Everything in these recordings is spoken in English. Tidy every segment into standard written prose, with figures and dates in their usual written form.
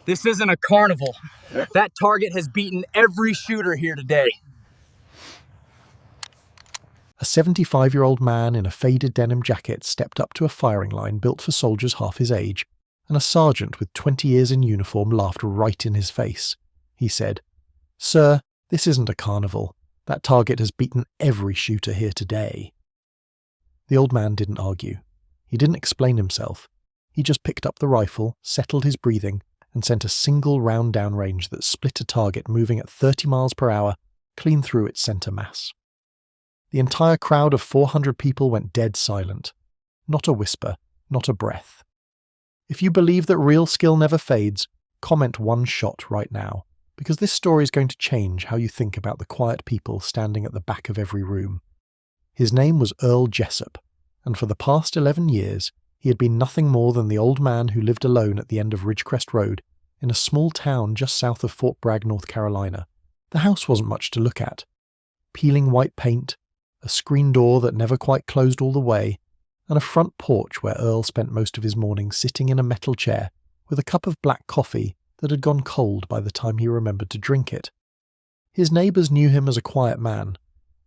This isn't a carnival. That target has beaten every shooter here today. A 75-year-old man in a faded denim jacket stepped up to a firing line built for soldiers half his age, and a sergeant with 20 years in uniform laughed right in his face. He said, "Sir, this isn't a carnival. That target has beaten every shooter here today." The old man didn't argue. He didn't explain himself. He just picked up the rifle, settled his breathing, and sent a single round downrange that split a target moving at 30 miles per hour clean through its center mass. The entire crowd of 400 people went dead silent. Not a whisper, not a breath. If you believe that real skill never fades, comment one shot right now, because this story is going to change how you think about the quiet people standing at the back of every room. His name was Earl Jessup, and for the past 11 years, he had been nothing more than the old man who lived alone at the end of Ridgecrest Road in a small town just south of Fort Bragg, North Carolina. The house wasn't much to look at. Peeling white paint, a screen door that never quite closed all the way, and a front porch where Earl spent most of his mornings sitting in a metal chair with a cup of black coffee that had gone cold by the time he remembered to drink it. His neighbours knew him as a quiet man,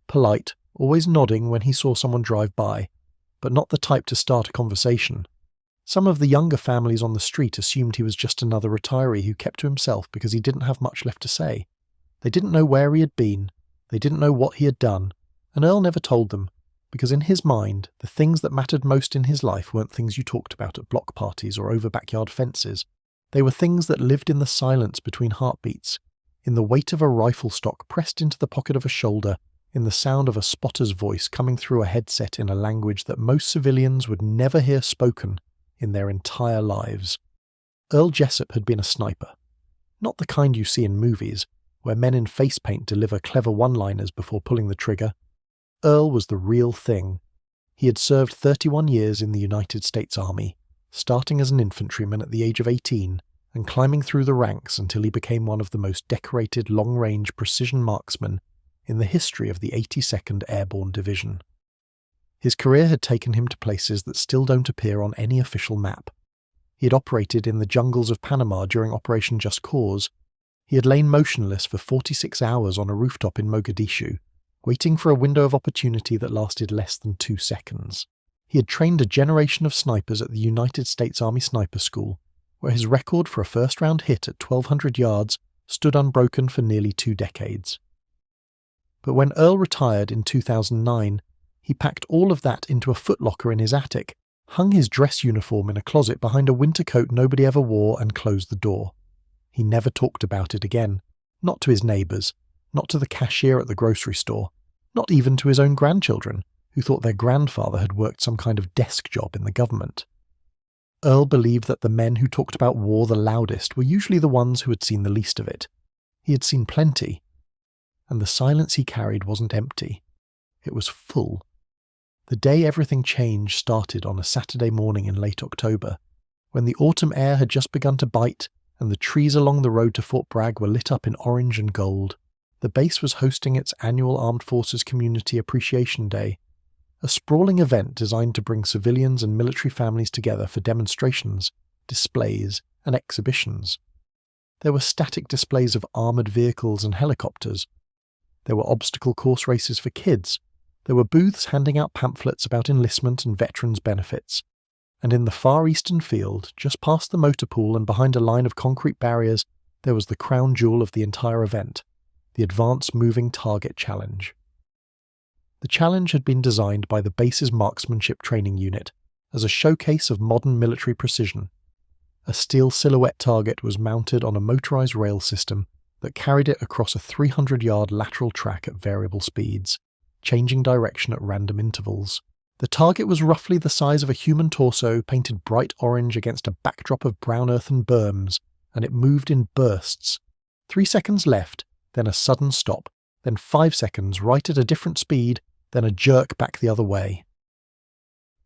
polite, always nodding when he saw someone drive by, but not the type to start a conversation. Some of the younger families on the street assumed he was just another retiree who kept to himself because he didn't have much left to say. They didn't know where he had been, they didn't know what he had done, and Earl never told them, because in his mind, the things that mattered most in his life weren't things you talked about at block parties or over backyard fences. They were things that lived in the silence between heartbeats, in the weight of a rifle stock pressed into the pocket of a shoulder, in the sound of a spotter's voice coming through a headset in a language that most civilians would never hear spoken in their entire lives. Earl Jessup had been a sniper. Not the kind you see in movies, where men in face paint deliver clever one-liners before pulling the trigger. Earl was the real thing. He had served 31 years in the United States Army, starting as an infantryman at the age of 18 and climbing through the ranks until he became one of the most decorated long-range precision marksmen in the history of the 82nd Airborne Division. His career had taken him to places that still don't appear on any official map. He had operated in the jungles of Panama during Operation Just Cause. He had lain motionless for 46 hours on a rooftop in Mogadishu, waiting for a window of opportunity that lasted less than 2 seconds. He had trained a generation of snipers at the United States Army Sniper School, where his record for a first-round hit at 1,200 yards stood unbroken for nearly 2 decades. But when Earl retired in 2009, he packed all of that into a footlocker in his attic, hung his dress uniform in a closet behind a winter coat nobody ever wore, and closed the door. He never talked about it again, not to his neighbours, not to the cashier at the grocery store, not even to his own grandchildren, who thought their grandfather had worked some kind of desk job in the government. Earl believed that the men who talked about war the loudest were usually the ones who had seen the least of it. He had seen plenty, and the silence he carried wasn't empty. It was full. The day everything changed started on a Saturday morning in late October, when the autumn air had just begun to bite and the trees along the road to Fort Bragg were lit up in orange and gold. The base was hosting its annual Armed Forces Community Appreciation Day, a sprawling event designed to bring civilians and military families together for demonstrations, displays, and exhibitions. There were static displays of armoured vehicles and helicopters. There were obstacle course races for kids. There were booths handing out pamphlets about enlistment and veterans' benefits. And in the far eastern field, just past the motor pool and behind a line of concrete barriers, there was the crown jewel of the entire event, the Advanced Moving Target Challenge. The challenge had been designed by the base's Marksmanship Training Unit as a showcase of modern military precision. A steel silhouette target was mounted on a motorized rail system that carried it across a 300-yard lateral track at variable speeds, changing direction at random intervals. The target was roughly the size of a human torso, painted bright orange against a backdrop of brown earthen berms, and it moved in bursts. 3 seconds left, then a sudden stop, then 5 seconds right at a different speed, then a jerk back the other way.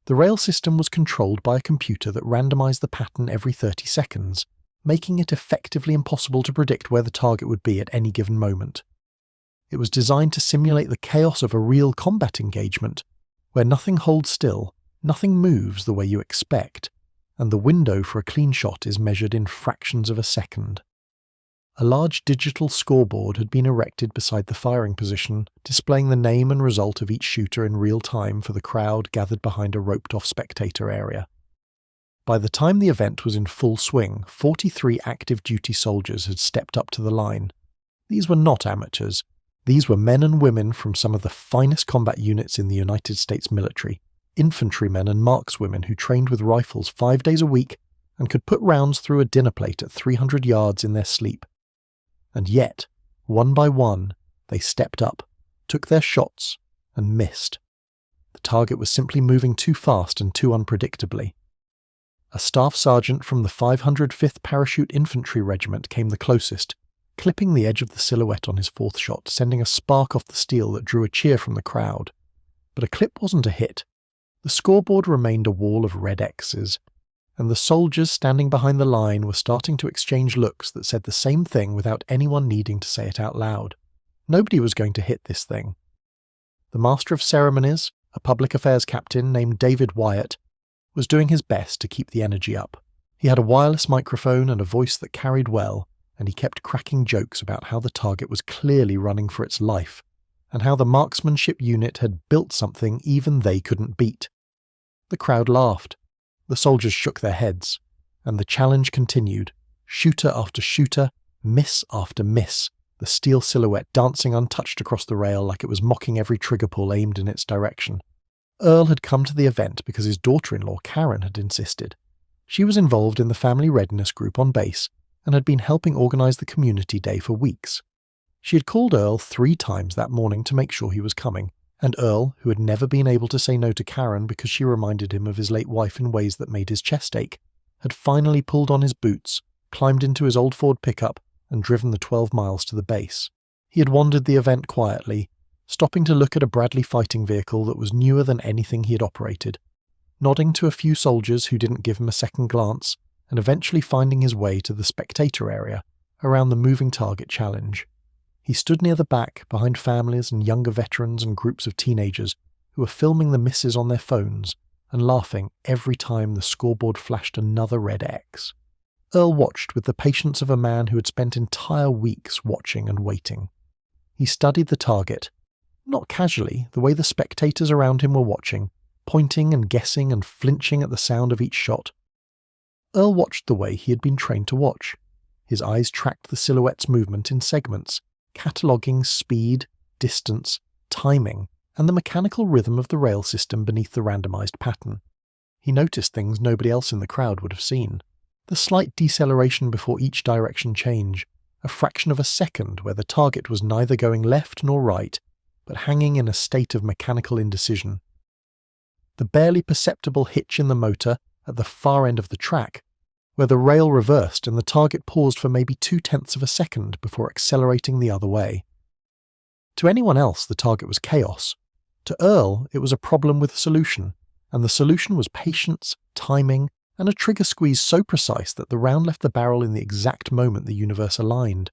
The rail system was controlled by a computer that randomized the pattern every 30 seconds, making it effectively impossible to predict where the target would be at any given moment. It was designed to simulate the chaos of a real combat engagement, where nothing holds still, nothing moves the way you expect, and the window for a clean shot is measured in fractions of a second. A large digital scoreboard had been erected beside the firing position, displaying the name and result of each shooter in real time for the crowd gathered behind a roped-off spectator area. By the time the event was in full swing, 43 active duty soldiers had stepped up to the line. These were not amateurs. These were men and women from some of the finest combat units in the United States military, infantrymen and markswomen who trained with rifles 5 days a week and could put rounds through a dinner plate at 300 yards in their sleep. And yet, one by one, they stepped up, took their shots, and missed. The target was simply moving too fast and too unpredictably. A staff sergeant from the 505th Parachute Infantry Regiment came the closest, clipping the edge of the silhouette on his fourth shot, sending a spark off the steel that drew a cheer from the crowd. But a clip wasn't a hit. The scoreboard remained a wall of red X's, and the soldiers standing behind the line were starting to exchange looks that said the same thing without anyone needing to say it out loud. Nobody was going to hit this thing. The Master of Ceremonies, a public affairs captain named David Wyatt, was doing his best to keep the energy up. He had a wireless microphone and a voice that carried well, and he kept cracking jokes about how the target was clearly running for its life, and how the marksmanship unit had built something even they couldn't beat. The crowd laughed. The soldiers shook their heads, and the challenge continued, shooter after shooter, miss after miss, the steel silhouette dancing untouched across the rail like it was mocking every trigger pull aimed in its direction. Earl had come to the event because his daughter-in-law Karen had insisted. She was involved in the family readiness group on base and had been helping organise the community day for weeks. She had called Earl 3 times that morning to make sure he was coming, and Earl, who had never been able to say no to Karen because she reminded him of his late wife in ways that made his chest ache, had finally pulled on his boots, climbed into his old Ford pickup, and driven the 12 miles to the base. He had wandered the event quietly, stopping to look at a Bradley fighting vehicle that was newer than anything he had operated, nodding to a few soldiers who didn't give him a second glance, and eventually finding his way to the spectator area, around the moving target challenge. He stood near the back, behind families and younger veterans and groups of teenagers who were filming the misses on their phones and laughing every time the scoreboard flashed another red X. Earl watched with the patience of a man who had spent entire weeks watching and waiting. He studied the target, not casually, the way the spectators around him were watching, pointing and guessing and flinching at the sound of each shot. Earl watched the way he had been trained to watch. His eyes tracked the silhouette's movement in segments, cataloguing speed, distance, timing, and the mechanical rhythm of the rail system beneath the randomized pattern. He noticed things nobody else in the crowd would have seen. The slight deceleration before each direction change, a fraction of a second where the target was neither going left nor right, but hanging in a state of mechanical indecision. The barely perceptible hitch in the motor at the far end of the track, where the rail reversed and the target paused for maybe 0.2 of a second before accelerating the other way. To anyone else, the target was chaos. To Earl, it was a problem with a solution, and the solution was patience, timing, and a trigger squeeze so precise that the round left the barrel in the exact moment the universe aligned.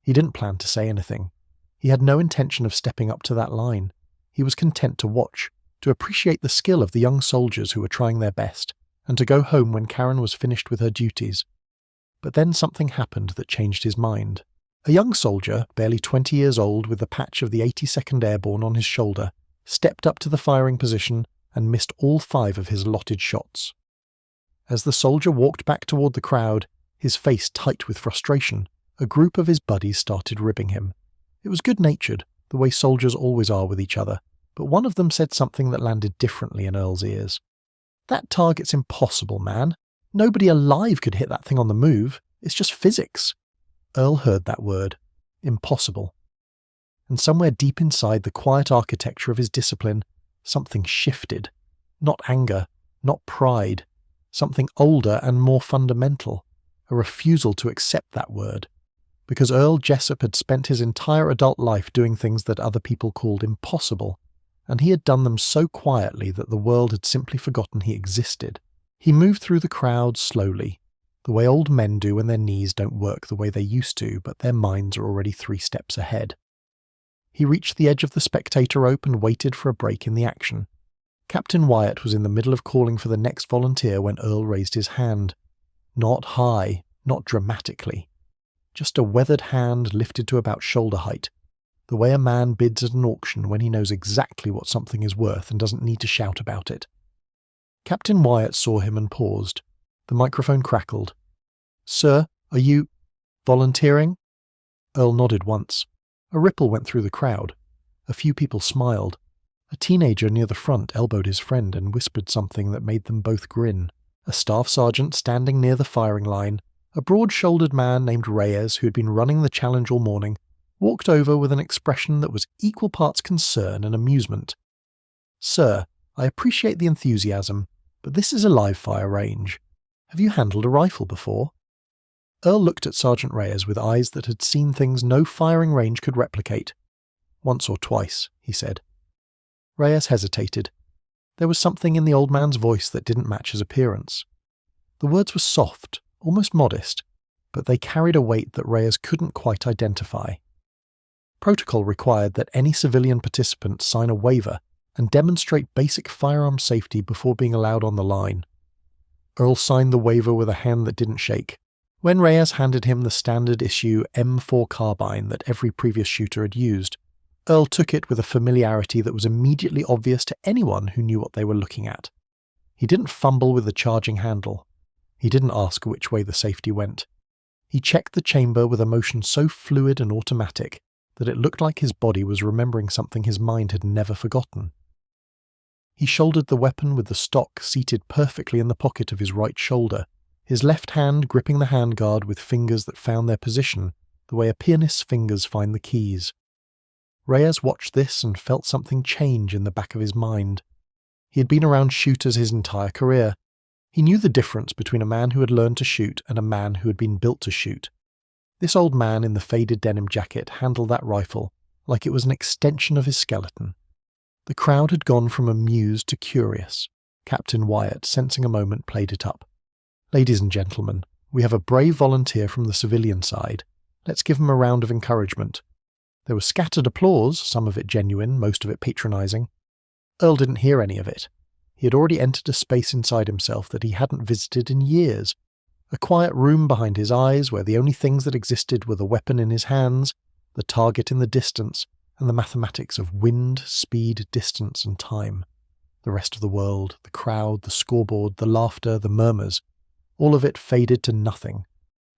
He didn't plan to say anything. He had no intention of stepping up to that line. He was content to watch, to appreciate the skill of the young soldiers who were trying their best, and to go home when Karen was finished with her duties. But then something happened that changed his mind. A young soldier, barely 20 years old, with the patch of the 82nd Airborne on his shoulder, stepped up to the firing position and missed all 5 of his allotted shots. As the soldier walked back toward the crowd, his face tight with frustration, a group of his buddies started ribbing him. It was good-natured, the way soldiers always are with each other, but one of them said something that landed differently in Earl's ears. "That target's impossible, man. Nobody alive could hit that thing on the move. It's just physics." Earl heard that word. Impossible. And somewhere deep inside the quiet architecture of his discipline, something shifted. Not anger, not pride. Something older and more fundamental. A refusal to accept that word. Because Earl Jessup had spent his entire adult life doing things that other people called impossible, and he had done them so quietly that the world had simply forgotten he existed. He moved through the crowd slowly, the way old men do when their knees don't work the way they used to, but their minds are already 3 steps ahead. He reached the edge of the spectator rope and waited for a break in the action. Captain Wyatt was in the middle of calling for the next volunteer when Earl raised his hand. Not high, not dramatically. Just a weathered hand lifted to about shoulder height, the way a man bids at an auction when he knows exactly what something is worth and doesn't need to shout about it. Captain Wyatt saw him and paused. The microphone crackled. "Sir, are you volunteering?" Earl nodded once. A ripple went through the crowd. A few people smiled. A teenager near the front elbowed his friend and whispered something that made them both grin. A staff sergeant standing near the firing line, a broad-shouldered man named Reyes who had been running the challenge all morning, walked over with an expression that was equal parts concern and amusement. "Sir, I appreciate the enthusiasm, but this is a live-fire range. Have you handled a rifle before?" Earl looked at Sergeant Reyes with eyes that had seen things no firing range could replicate. "Once or twice," he said. Reyes hesitated. There was something in the old man's voice that didn't match his appearance. The words were soft, almost modest, but they carried a weight that Reyes couldn't quite identify. Protocol required that any civilian participant sign a waiver and demonstrate basic firearm safety before being allowed on the line. Earl signed the waiver with a hand that didn't shake. When Reyes handed him the standard-issue M4 carbine that every previous shooter had used, Earl took it with a familiarity that was immediately obvious to anyone who knew what they were looking at. He didn't fumble with the charging handle. He didn't ask which way the safety went. He checked the chamber with a motion so fluid and automatic that it looked like his body was remembering something his mind had never forgotten. He shouldered the weapon with the stock seated perfectly in the pocket of his right shoulder, his left hand gripping the handguard with fingers that found their position the way a pianist's fingers find the keys. Reyes watched this and felt something change in the back of his mind. He had been around shooters his entire career. He knew the difference between a man who had learned to shoot and a man who had been built to shoot. This old man in the faded denim jacket handled that rifle like it was an extension of his skeleton. The crowd had gone from amused to curious. Captain Wyatt, sensing a moment, played it up. "Ladies and gentlemen, we have a brave volunteer from the civilian side. Let's give him a round of encouragement." There was scattered applause, some of it genuine, most of it patronizing. Earl didn't hear any of it. He had already entered a space inside himself that he hadn't visited in years. A quiet room behind his eyes where the only things that existed were the weapon in his hands, the target in the distance, and the mathematics of wind, speed, distance, and time. The rest of the world, the crowd, the scoreboard, the laughter, the murmurs, all of it faded to nothing.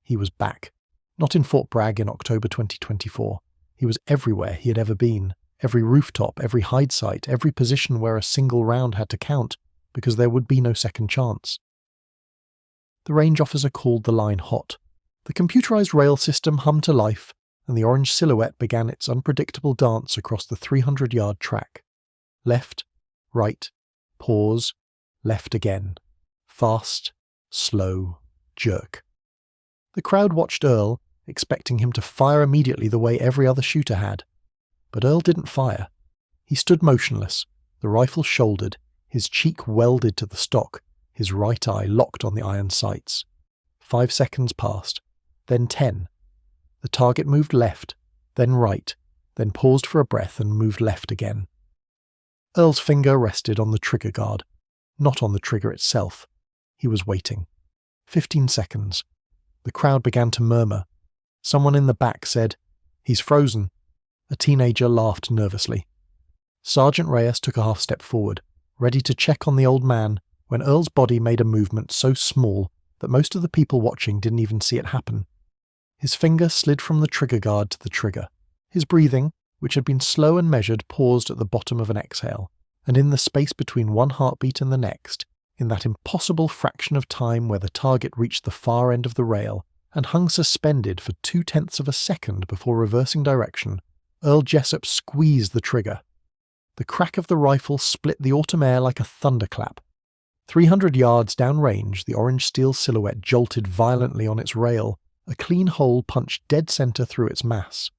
He was back. Not in Fort Bragg in October 2024. He was everywhere he had ever been. Every rooftop, every hide site, every position where a single round had to count, because there would be no second chance. The range officer called the line hot. The computerized rail system hummed to life, and the orange silhouette began its unpredictable dance across the 300-yard track. Left, right, pause, left again. Fast, slow, jerk. The crowd watched Earl, expecting him to fire immediately the way every other shooter had. But Earl didn't fire. He stood motionless, the rifle shouldered, his cheek welded to the stock, his right eye locked on the iron sights. 5 seconds passed, then 10. The target moved left, then right, then paused for a breath and moved left again. Earl's finger rested on the trigger guard, not on the trigger itself. He was waiting. 15 seconds. The crowd began to murmur. Someone in the back said, "He's frozen." A teenager laughed nervously. Sergeant Reyes took a half step forward, ready to check on the old man, when Earl's body made a movement so small that most of the people watching didn't even see it happen. His finger slid from the trigger guard to the trigger. His breathing, which had been slow and measured, paused at the bottom of an exhale, and in the space between one heartbeat and the next, in that impossible fraction of time where the target reached the far end of the rail and hung suspended for 0.2 of a second before reversing direction, Earl Jessup squeezed the trigger. The crack of the rifle split the autumn air like a thunderclap. 300 yards downrange, the orange steel silhouette jolted violently on its rail, a clean hole punched dead center through its mass.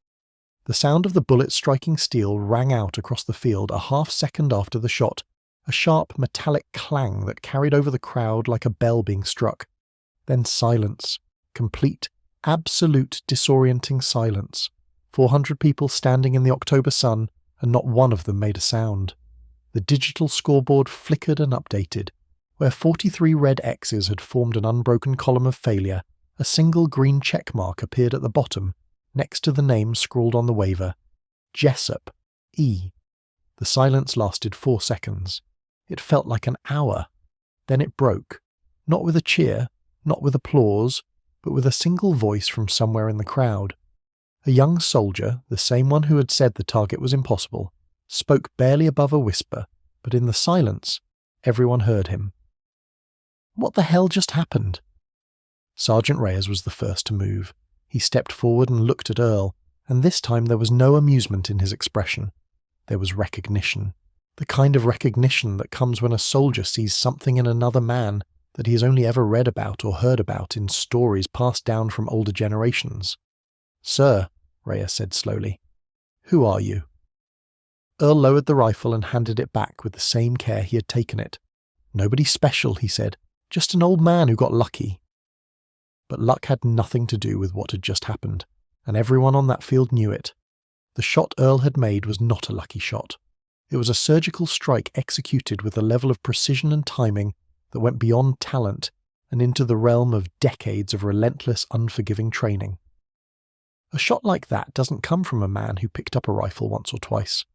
The sound of the bullet striking steel rang out across the field a half-second after the shot, a sharp metallic clang that carried over the crowd like a bell being struck. Then silence. Complete, absolute disorienting silence. 400 people standing in the October sun, and not one of them made a sound. The digital scoreboard flickered and updated. Where 43 red X's had formed an unbroken column of failure, a single green check mark appeared at the bottom, next to the name scrawled on the waiver. Jessup, E. The silence lasted 4 seconds. It felt like an hour. Then it broke. Not with a cheer, not with applause, but with a single voice from somewhere in the crowd. A young soldier, the same one who had said the target was impossible, spoke barely above a whisper, but in the silence, everyone heard him. What the hell just happened? Sergeant Reyes was the first to move. He stepped forward and looked at Earl, and this time there was no amusement in his expression. There was recognition. The kind of recognition that comes when a soldier sees something in another man that he has only ever read about or heard about in stories passed down from older generations. "Sir," Reyes said slowly, "who are you?" Earl lowered the rifle and handed it back with the same care he had taken it. "Nobody special," he said. "Just an old man who got lucky." But luck had nothing to do with what had just happened, and everyone on that field knew it. The shot Earl had made was not a lucky shot. It was a surgical strike executed with a level of precision and timing that went beyond talent and into the realm of decades of relentless, unforgiving training. A shot like that doesn't come from a man who picked up a rifle once or twice.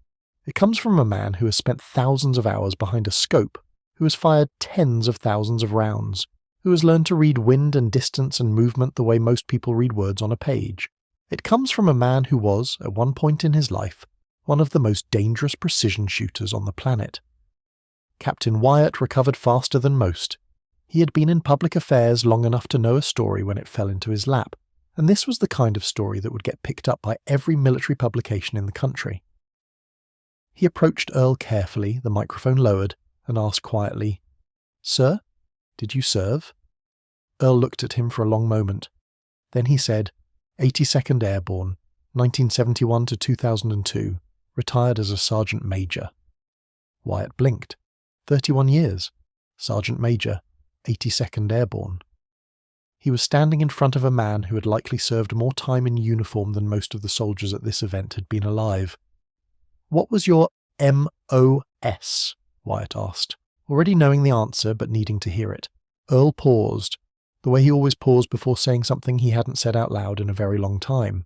It comes from a man who has spent thousands of hours behind a scope, who has fired tens of thousands of rounds, who has learned to read wind and distance and movement the way most people read words on a page. It comes from a man who was, at one point in his life, one of the most dangerous precision shooters on the planet. Captain Wyatt recovered faster than most. He had been in public affairs long enough to know a story when it fell into his lap, and this was the kind of story that would get picked up by every military publication in the country. He approached Earl carefully, the microphone lowered, and asked quietly, "Sir, did you serve?" Earl looked at him for a long moment. Then he said, 82nd Airborne, 1971 to 2002, retired as a Sergeant Major. Wyatt blinked. 31 years. Sergeant Major, 82nd Airborne. He was standing in front of a man who had likely served more time in uniform than most of the soldiers at this event had been alive. "What was your MOS?" Wyatt asked, already knowing the answer but needing to hear it. Earl paused, the way he always paused before saying something he hadn't said out loud in a very long time.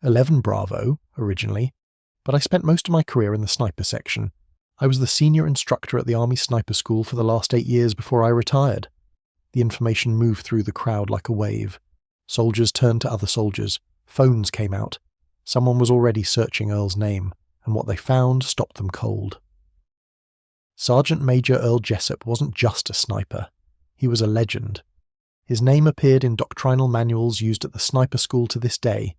11 Bravo, originally, but I spent most of my career in the sniper section. I was the senior instructor at the Army Sniper School for the last 8 years before I retired. The information moved through the crowd like a wave. Soldiers turned to other soldiers. Phones came out. Someone was already searching Earl's name, and what they found stopped them cold. Sergeant Major Earl Jessup wasn't just a sniper. He was a legend. His name appeared in doctrinal manuals used at the sniper school to this day.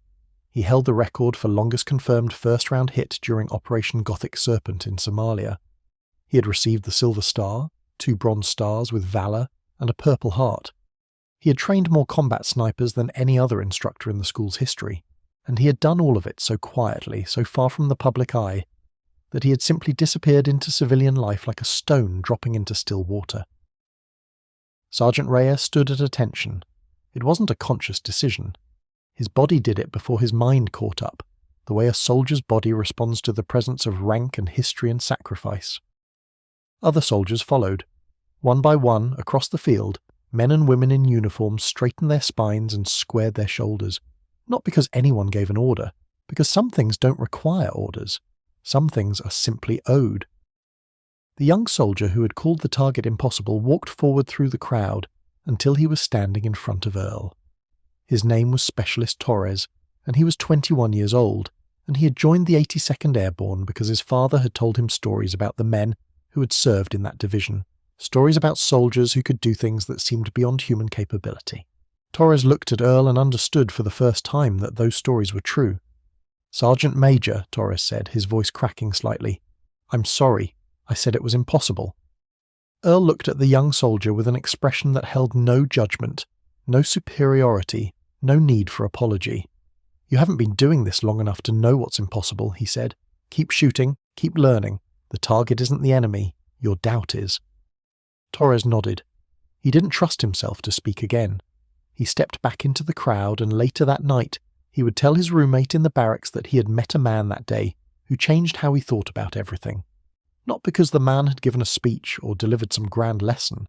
He held the record for longest confirmed first-round hit during Operation Gothic Serpent in Somalia. He had received the Silver Star, 2 Bronze Stars with Valor, and a Purple Heart. He had trained more combat snipers than any other instructor in the school's history, and he had done all of it so quietly, so far from the public eye, that he had simply disappeared into civilian life like a stone dropping into still water. Sergeant Reyes stood at attention. It wasn't a conscious decision. His body did it before his mind caught up, the way a soldier's body responds to the presence of rank and history and sacrifice. Other soldiers followed. One by one, across the field, men and women in uniform straightened their spines and squared their shoulders, not because anyone gave an order, because some things don't require orders. Some things are simply owed. The young soldier who had called the target impossible walked forward through the crowd until he was standing in front of Earl. His name was Specialist Torres, and he was 21 years old, and he had joined the 82nd Airborne because his father had told him stories about the men who had served in that division, stories about soldiers who could do things that seemed beyond human capability. Torres looked at Earl and understood for the first time that those stories were true. "Sergeant Major," Torres said, his voice cracking slightly. "I'm sorry. I said it was impossible." Earl looked at the young soldier with an expression that held no judgment, no superiority, no need for apology. "You haven't been doing this long enough to know what's impossible," he said. "Keep shooting, keep learning. The target isn't the enemy, your doubt is." Torres nodded. He didn't trust himself to speak again. He stepped back into the crowd, and later that night, he would tell his roommate in the barracks that he had met a man that day who changed how he thought about everything. Not because the man had given a speech or delivered some grand lesson,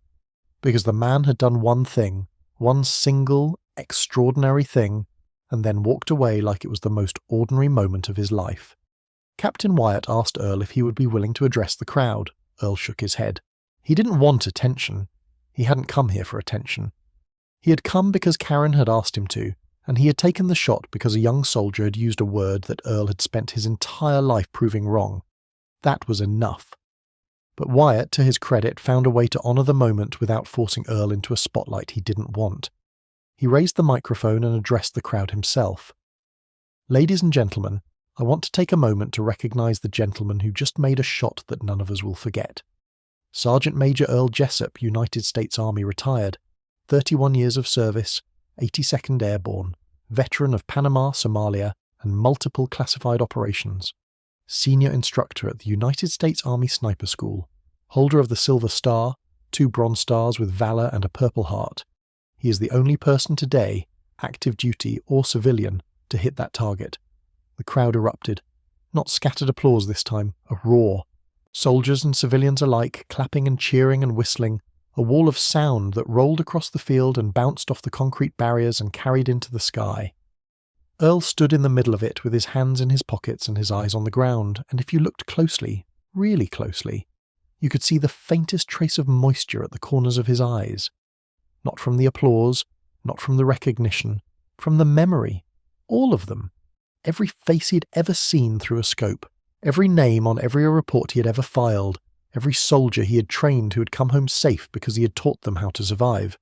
because the man had done one thing, one single, extraordinary thing, and then walked away like it was the most ordinary moment of his life. Captain Wyatt asked Earl if he would be willing to address the crowd. Earl shook his head. He didn't want attention. He hadn't come here for attention. He had come because Karen had asked him to, and he had taken the shot because a young soldier had used a word that Earl had spent his entire life proving wrong. That was enough. But Wyatt, to his credit, found a way to honour the moment without forcing Earl into a spotlight he didn't want. He raised the microphone and addressed the crowd himself. "Ladies and gentlemen, I want to take a moment to recognise the gentleman who just made a shot that none of us will forget. Sergeant Major Earl Jessup, United States Army retired, 31 years of service, 82nd Airborne, veteran of Panama, Somalia, and multiple classified operations. Senior instructor at the United States Army Sniper School, holder of the Silver Star, 2 Bronze Stars with Valor and a Purple Heart. He is the only person today, active duty or civilian, to hit that target." The crowd erupted. Not scattered applause this time, a roar. Soldiers and civilians alike clapping and cheering and whistling, a wall of sound that rolled across the field and bounced off the concrete barriers and carried into the sky. Earl stood in the middle of it with his hands in his pockets and his eyes on the ground, and if you looked closely, really closely, you could see the faintest trace of moisture at the corners of his eyes. Not from the applause, not from the recognition, from the memory. All of them. Every face he had ever seen through a scope, every name on every report he had ever filed, every soldier he had trained who had come home safe because he had taught them how to survive.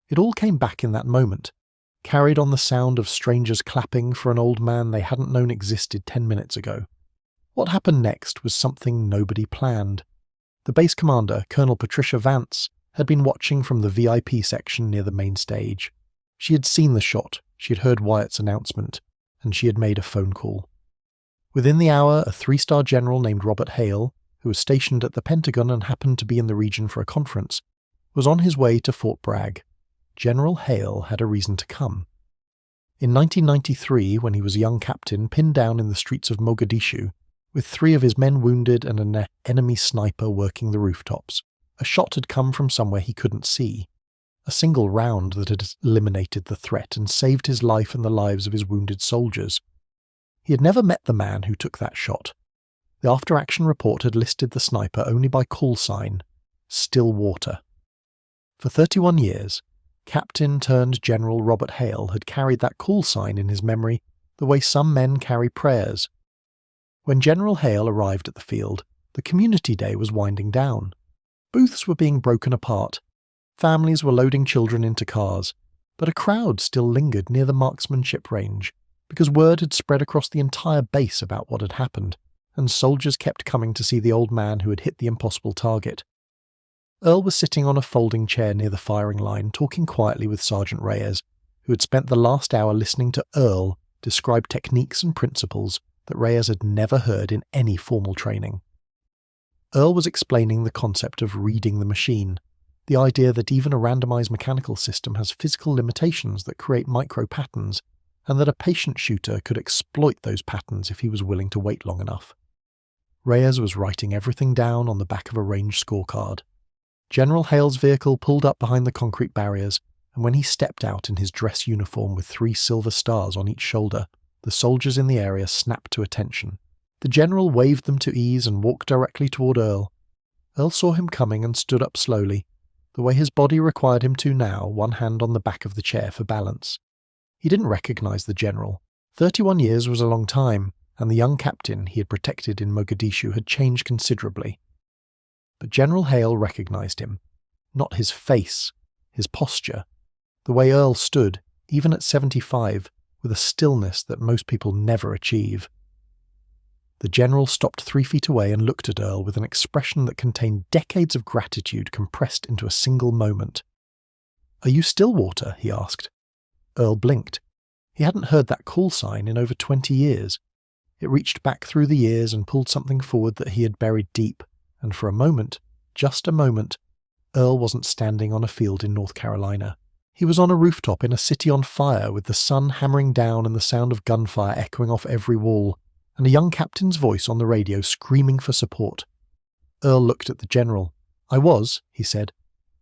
It all came back in that moment, carried on the sound of strangers clapping for an old man they hadn't known existed 10 minutes ago. What happened next was something nobody planned. The base commander, Colonel Patricia Vance, had been watching from the VIP section near the main stage. She had seen the shot, she had heard Wyatt's announcement, and she had made a phone call. Within the hour, a 3-star general named Robert Hale, who was stationed at the Pentagon and happened to be in the region for a conference, was on his way to Fort Bragg. General Hale had a reason to come. In 1993, when he was a young captain pinned down in the streets of Mogadishu, with 3 of his men wounded and an enemy sniper working the rooftops, a shot had come from somewhere he couldn't see. A single round that had eliminated the threat and saved his life and the lives of his wounded soldiers. He had never met the man who took that shot. The after-action report had listed the sniper only by call sign, Stillwater. For 31 years, Captain-turned-General Robert Hale had carried that call sign in his memory the way some men carry prayers. When General Hale arrived at the field, the community day was winding down. Booths were being broken apart. Families were loading children into cars, but a crowd still lingered near the marksmanship range, because word had spread across the entire base about what had happened, and soldiers kept coming to see the old man who had hit the impossible target. Earl was sitting on a folding chair near the firing line, talking quietly with Sergeant Reyes, who had spent the last hour listening to Earl describe techniques and principles that Reyes had never heard in any formal training. Earl was explaining the concept of reading the machine, the idea that even a randomized mechanical system has physical limitations that create micro-patterns, and that a patient shooter could exploit those patterns if he was willing to wait long enough. Reyes was writing everything down on the back of a range scorecard. General Hale's vehicle pulled up behind the concrete barriers, and when he stepped out in his dress uniform with 3 silver stars on each shoulder, the soldiers in the area snapped to attention. The general waved them to ease and walked directly toward Earl. Earl saw him coming and stood up slowly, the way his body required him to now, one hand on the back of the chair for balance. He didn't recognize the general. 31 years was a long time, and the young captain he had protected in Mogadishu had changed considerably. But General Hale recognized him. Not his face, his posture. The way Earl stood, even at 75, with a stillness that most people never achieve. The general stopped 3 feet away and looked at Earl with an expression that contained decades of gratitude compressed into a single moment. "Are you Stillwater?" he asked. Earl blinked. He hadn't heard that call sign in over 20 years. It reached back through the years and pulled something forward that he had buried deep, and for a moment, just a moment, Earl wasn't standing on a field in North Carolina. He was on a rooftop in a city on fire with the sun hammering down and the sound of gunfire echoing off every wall, and a young captain's voice on the radio screaming for support. Earl looked at the general. "I was," he said.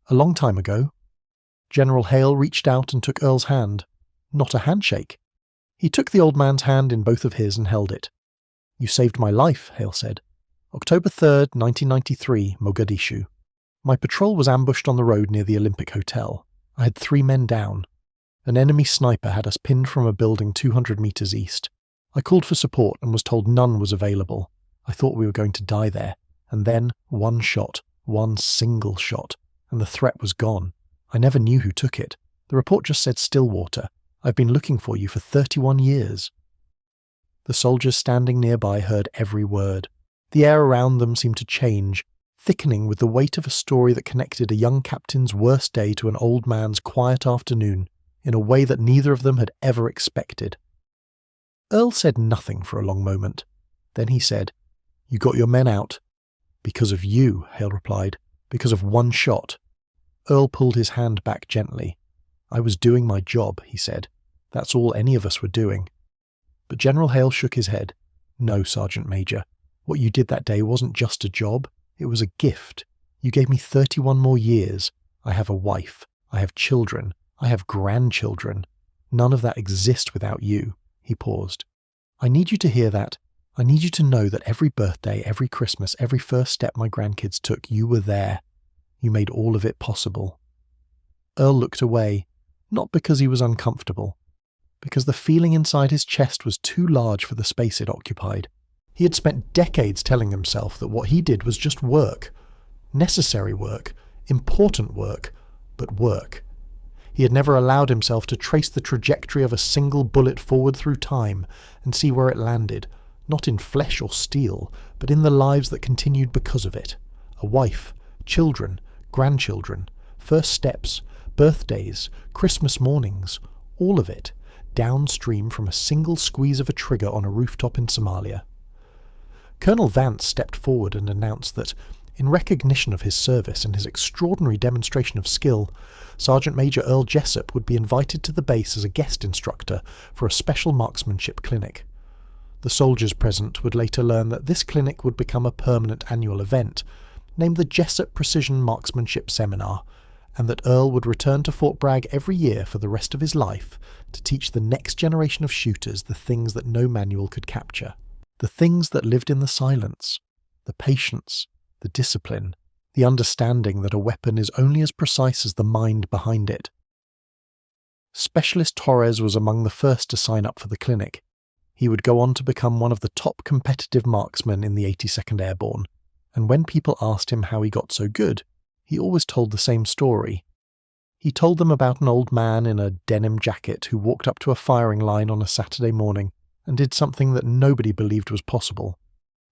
"A long time ago." General Hale reached out and took Earl's hand. Not a handshake. He took the old man's hand in both of his and held it. "You saved my life," Hale said. "October 3rd, 1993, Mogadishu. My patrol was ambushed on the road near the Olympic Hotel. I had 3 men down. An enemy sniper had us pinned from a building 200 meters east. I called for support and was told none was available. I thought we were going to die there. And then one shot, one single shot, and the threat was gone. I never knew who took it. The report just said Stillwater. I've been looking for you for 31 years. The soldiers standing nearby heard every word. The air around them seemed to change, thickening with the weight of a story that connected a young captain's worst day to an old man's quiet afternoon, in a way that neither of them had ever expected. Earl said nothing for a long moment. Then he said, "You got your men out." "Because of you," Hale replied. "Because of one shot." Earl pulled his hand back gently. "I was doing my job," he said. "That's all any of us were doing." But General Hale shook his head. "No, Sergeant Major. What you did that day wasn't just a job. It was a gift. You gave me 31 more years. I have a wife. I have children. I have grandchildren. None of that exists without you." He paused. "I need you to hear that. I need you to know that every birthday, every Christmas, every first step my grandkids took, you were there. You made all of it possible." Earl looked away, not because he was uncomfortable, because the feeling inside his chest was too large for the space it occupied. He had spent decades telling himself that what he did was just work. Necessary work, important work, but work. He had never allowed himself to trace the trajectory of a single bullet forward through time and see where it landed, not in flesh or steel, but in the lives that continued because of it. A wife, children, grandchildren, first steps, birthdays, Christmas mornings, all of it, downstream from a single squeeze of a trigger on a rooftop in Somalia. Colonel Vance stepped forward and announced that, in recognition of his service and his extraordinary demonstration of skill, Sergeant Major Earl Jessup would be invited to the base as a guest instructor for a special marksmanship clinic. The soldiers present would later learn that this clinic would become a permanent annual event, named the Jessup Precision Marksmanship Seminar, and that Earl would return to Fort Bragg every year for the rest of his life to teach the next generation of shooters the things that no manual could capture, the things that lived in the silence, the patience, the discipline, the understanding that a weapon is only as precise as the mind behind it. Specialist Torres was among the first to sign up for the clinic. He would go on to become one of the top competitive marksmen in the 82nd Airborne, and when people asked him how he got so good, he always told the same story. He told them about an old man in a denim jacket who walked up to a firing line on a Saturday morning and did something that nobody believed was possible.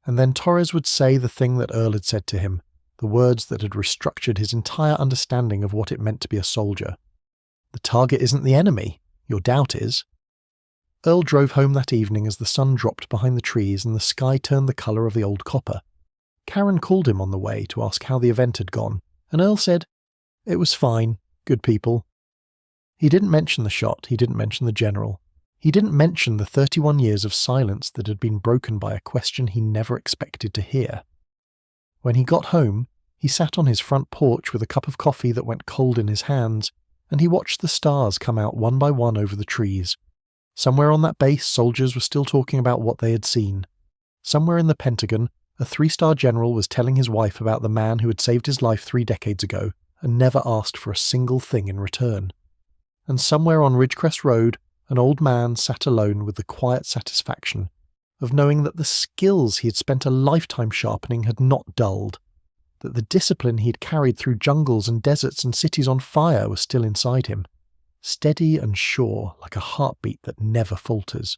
And then Torres would say the thing that Earl had said to him, the words that had restructured his entire understanding of what it meant to be a soldier. "The target isn't the enemy. Your doubt is." Earl drove home that evening as the sun dropped behind the trees and the sky turned the colour of the old copper. Karen called him on the way to ask how the event had gone, and Earl said, "It was fine. Good people." He didn't mention the shot, he didn't mention the general. He didn't mention the 31 years of silence that had been broken by a question he never expected to hear. When he got home, he sat on his front porch with a cup of coffee that went cold in his hands, and he watched the stars come out one by one over the trees. Somewhere on that base, soldiers were still talking about what they had seen. Somewhere in the Pentagon, a 3-star general was telling his wife about the man who had saved his life 3 decades ago and never asked for a single thing in return. And somewhere on Ridgecrest Road, an old man sat alone with the quiet satisfaction of knowing that the skills he had spent a lifetime sharpening had not dulled, that the discipline he had carried through jungles and deserts and cities on fire was still inside him, steady and sure like a heartbeat that never falters.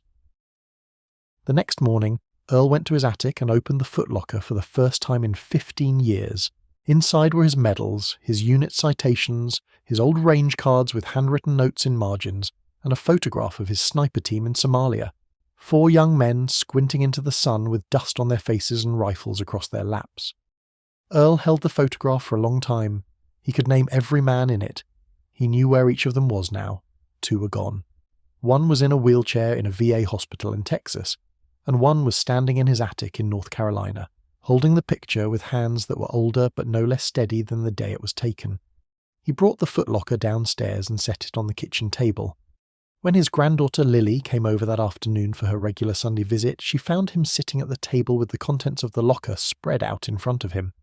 The next morning, Earl went to his attic and opened the footlocker for the first time in 15 years. Inside were his medals, his unit citations, his old range cards with handwritten notes in margins, and a photograph of his sniper team in Somalia. 4 young men squinting into the sun with dust on their faces and rifles across their laps. Earl held the photograph for a long time. He could name every man in it. He knew where each of them was now. 2 were gone. One was in a wheelchair in a VA hospital in Texas, and one was standing in his attic in North Carolina, holding the picture with hands that were older but no less steady than the day it was taken. He brought the footlocker downstairs and set it on the kitchen table. When his granddaughter Lily came over that afternoon for her regular Sunday visit, she found him sitting at the table with the contents of the locker spread out in front of him.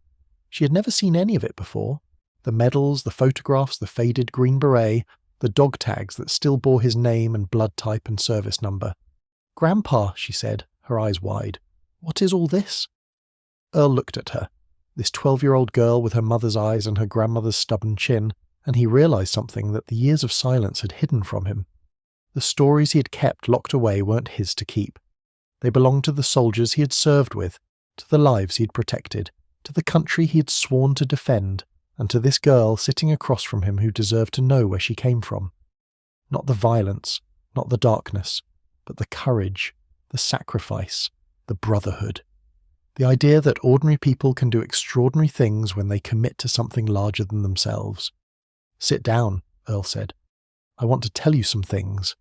She had never seen any of it before. The medals, the photographs, the faded green beret, the dog tags that still bore his name and blood type and service number. "Grandpa," she said, her eyes wide, "what is all this?" Earl looked at her, this 12-year-old girl with her mother's eyes and her grandmother's stubborn chin, and he realized something that the years of silence had hidden from him. The stories he had kept locked away weren't his to keep. They belonged to the soldiers he had served with, to the lives he had protected, to the country he had sworn to defend, and to this girl sitting across from him who deserved to know where she came from. Not the violence, not the darkness, but the courage, the sacrifice, the brotherhood. The idea that ordinary people can do extraordinary things when they commit to something larger than themselves. "Sit down," Earl said. "I want to tell you some things."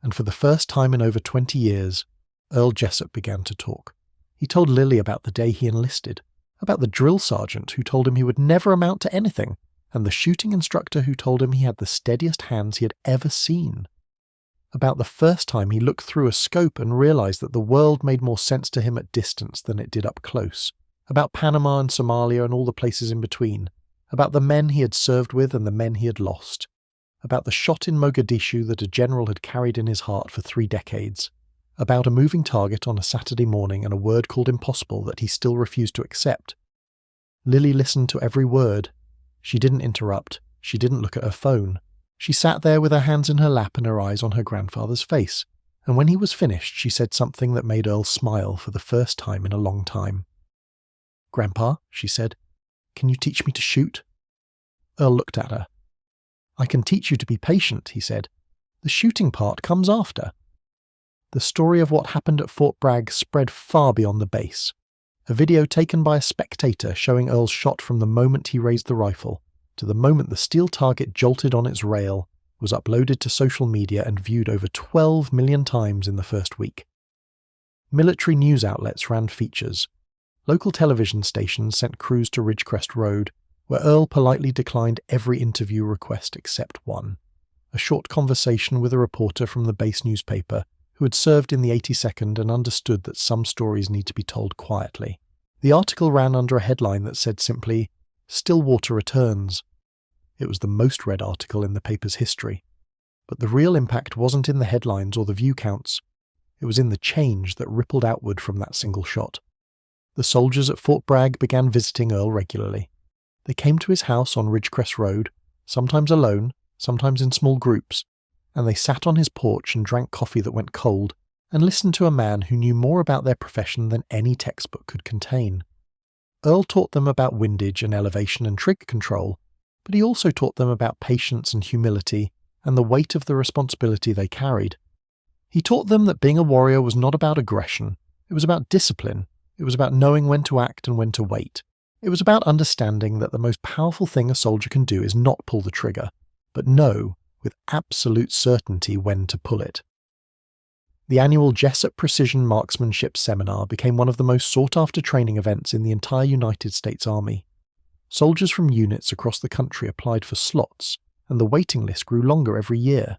And for the first time in over 20 years, Earl Jessup began to talk. He told Lily about the day he enlisted, about the drill sergeant who told him he would never amount to anything, and the shooting instructor who told him he had the steadiest hands he had ever seen. About the first time he looked through a scope and realized that the world made more sense to him at distance than it did up close. About Panama and Somalia and all the places in between. About the men he had served with and the men he had lost. About the shot in Mogadishu that a general had carried in his heart for 3 decades. About a moving target on a Saturday morning and a word called impossible that he still refused to accept. Lily listened to every word. She didn't interrupt. She didn't look at her phone. She sat there with her hands in her lap and her eyes on her grandfather's face, and when he was finished she said something that made Earl smile for the first time in a long time. "Grandpa," she said, "can you teach me to shoot?" Earl looked at her. "I can teach you to be patient," he said. "The shooting part comes after." The story of what happened at Fort Bragg spread far beyond the base. A video taken by a spectator showing Earl's shot from the moment he raised the rifle to the moment the steel target jolted on its rail was uploaded to social media and viewed over 12 million times in the first week. Military news outlets ran features. Local television stations sent crews to Ridgecrest Road, where Earl politely declined every interview request except one, a short conversation with a reporter from the base newspaper who had served in the 82nd and understood that some stories need to be told quietly. The article ran under a headline that said simply, "Stillwater returns." It was the most read article in the paper's history. But the real impact wasn't in the headlines or the view counts. It was in the change that rippled outward from that single shot. The soldiers at Fort Bragg began visiting Earl regularly. They came to his house on Ridgecrest Road, sometimes alone, sometimes in small groups, and they sat on his porch and drank coffee that went cold and listened to a man who knew more about their profession than any textbook could contain. Earl taught them about windage and elevation and trigger control, but he also taught them about patience and humility and the weight of the responsibility they carried. He taught them that being a warrior was not about aggression. It was about discipline. It was about knowing when to act and when to wait. It was about understanding that the most powerful thing a soldier can do is not pull the trigger, but know with absolute certainty when to pull it. The annual Jessup Precision Marksmanship Seminar became one of the most sought-after training events in the entire United States Army. Soldiers from units across the country applied for slots, and the waiting list grew longer every year.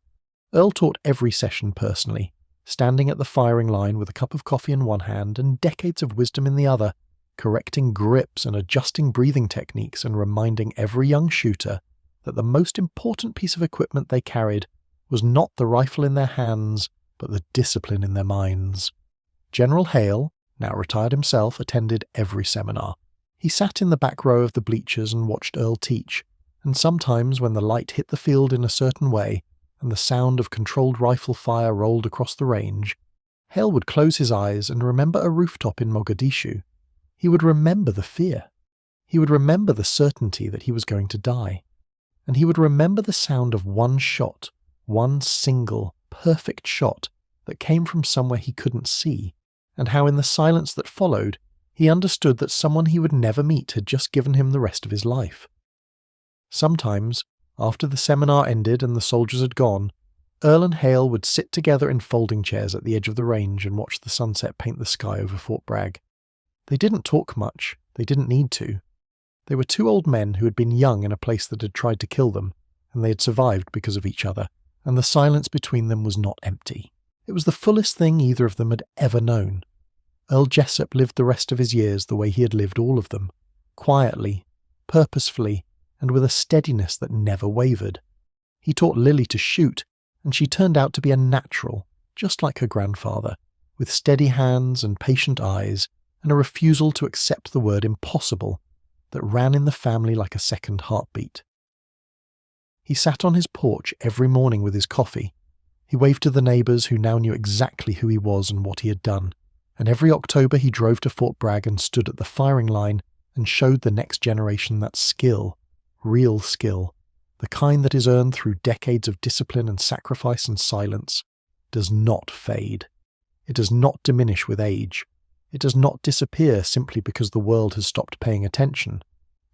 Earl taught every session personally, standing at the firing line with a cup of coffee in one hand and decades of wisdom in the other, correcting grips and adjusting breathing techniques and reminding every young shooter that the most important piece of equipment they carried was not the rifle in their hands, but the discipline in their minds. General Hale, now retired himself, attended every seminar. He sat in the back row of the bleachers and watched Earl teach, and sometimes when the light hit the field in a certain way and the sound of controlled rifle fire rolled across the range, Hale would close his eyes and remember a rooftop in Mogadishu. He would remember the fear. He would remember the certainty that he was going to die. And he would remember the sound of one shot, one single, perfect shot that came from somewhere he couldn't see, and how in the silence that followed, he understood that someone he would never meet had just given him the rest of his life. Sometimes, after the seminar ended and the soldiers had gone, Earl and Hale would sit together in folding chairs at the edge of the range and watch the sunset paint the sky over Fort Bragg. They didn't talk much. They didn't need to. They were two old men who had been young in a place that had tried to kill them, and they had survived because of each other, and the silence between them was not empty. It was the fullest thing either of them had ever known. Earl Jessup lived the rest of his years the way he had lived all of them, quietly, purposefully, and with a steadiness that never wavered. He taught Lily to shoot, and she turned out to be a natural, just like her grandfather, with steady hands and patient eyes, and a refusal to accept the word impossible that ran in the family like a second heartbeat. He sat on his porch every morning with his coffee. He waved to the neighbours who now knew exactly who he was and what he had done, and every October he drove to Fort Bragg and stood at the firing line and showed the next generation that skill, real skill, the kind that is earned through decades of discipline and sacrifice and silence, does not fade. It does not diminish with age. It does not disappear simply because the world has stopped paying attention.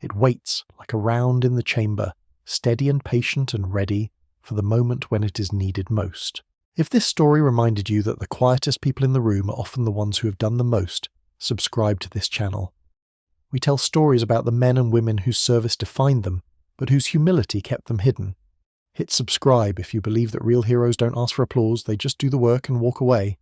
It waits like a round in the chamber, steady and patient and ready for the moment when it is needed most. If this story reminded you that the quietest people in the room are often the ones who have done the most, subscribe to this channel. We tell stories about the men and women whose service defined them, but whose humility kept them hidden. Hit subscribe if you believe that real heroes don't ask for applause, they just do the work and walk away.